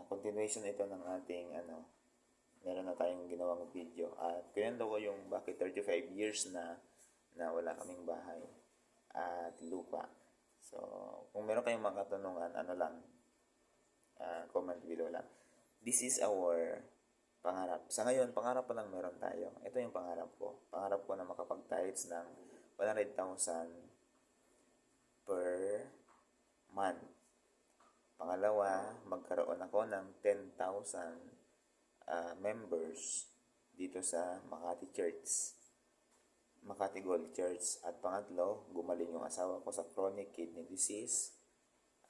Continuation ito ng ating meron na tayong ginawang video. At kwento ko yung bakit 35 years na wala kaming bahay at lupa. So, kung meron kayong mga katanungan, comment below lang. This is our pangarap. Sa ngayon, pangarap pa lang meron tayo. Ito yung pangarap ko. Pangarap ko na makapag-tithes ng 100,000 per month. Pangalawa, magkaroon ako ng 10,000 members dito sa Makati Church. Makati Gold Church. At pangatlo, gumaling yung asawa ko sa chronic kidney disease.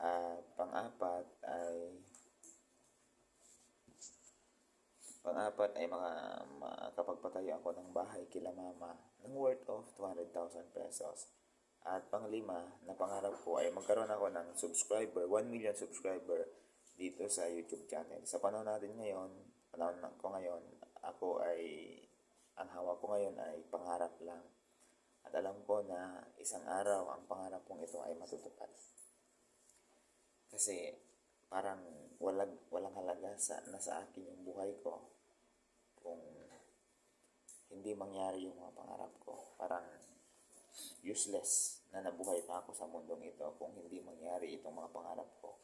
At pang-apat ay makakapagpatayo ako ng bahay kila mama ng worth of 200,000 pesos. At panglima, na pangarap ko ay magkaroon ako ng 1 million subscriber dito sa YouTube channel. Sa panahon ko ngayon, ang hawak ko ngayon ay pangarap lang. At alam ko na isang araw ang pangarap kong ito ay matutupad. Kasi parang walang halaga sa akin yung buhay ko kung hindi mangyari yung mga pangarap ko. Parang useless na nabuhay pa ako sa mundong ito kung hindi mangyari itong mga pangarap ko.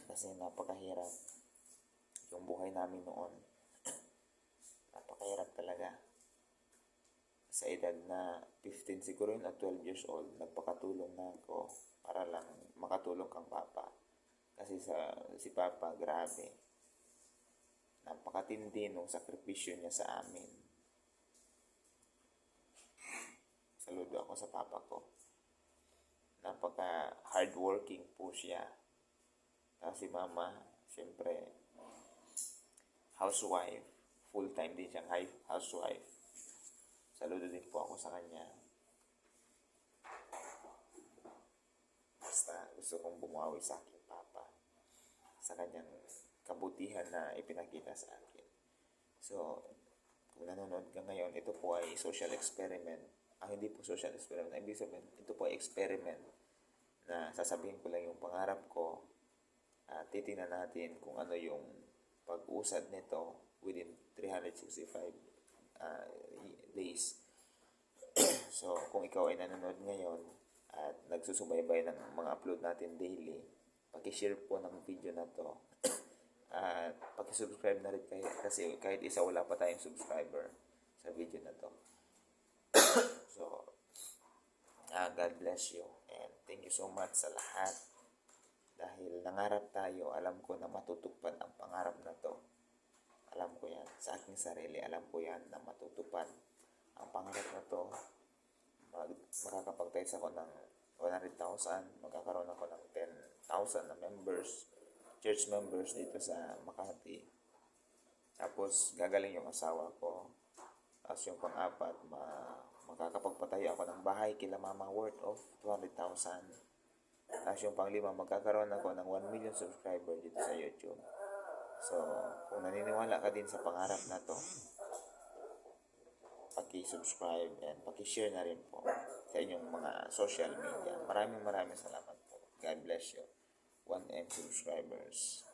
Kasi napakahirap yung buhay namin noon. Napakahirap talaga. Sa edad na 15 siguro yun at 12 years old, nagpakatulong na ako para lang makatulong kang papa. Kasi si papa, grabe. Napakatindi nung sakripisyo niya sa amin. Saludo ako sa papa ko. Napaka hardworking po siya. Tapos si mama, siyempre, housewife. Full-time din siyang housewife. Saludo din po ako sa kanya. Basta gusto kong bumawi sa aking papa. Sa kanyang kabutihan na ipinakita sa akin. So, kung nanonood ka ngayon, ito po ay social experiment. Hindi po social experiment. Ibig sabihin, ito po ay experiment na sasabihin ko lang yung pangarap ko. Titingnan natin kung ano yung pag-usad nito within 365 days. So, kung ikaw ay nanonood ngayon at nagsusubaybay ng mga upload natin daily, paki-share po ng video na to. At paki-subscribe na rin kayo kasi kahit isa wala pa tayong subscriber sa video na to. So, God bless you and thank you so much sa lahat. Dahil nangarap tayo, alam ko na matutupad ang pangarap na to. Alam ko yan. Sa aking sarili, alam ko yan na matutupad ang pangarap na to. Makakapag-tithes ako ng 100,000. Magkakaroon ako ng 10,000 na members, church members dito sa Makati. Tapos, gagaling yung asawa ko. Tapos yung pang-apat, makakapagpatayo ako ng bahay kila mama worth of 200,000. Tapos yung pang-lima, magkakaroon ako ng 1 million subscriber dito sa YouTube. So, kung naniniwala ka din sa pangarap na to, paki-subscribe and paki-share na rin po sa inyong mga social media. Maraming salamat po. God bless you. 1M subscribers.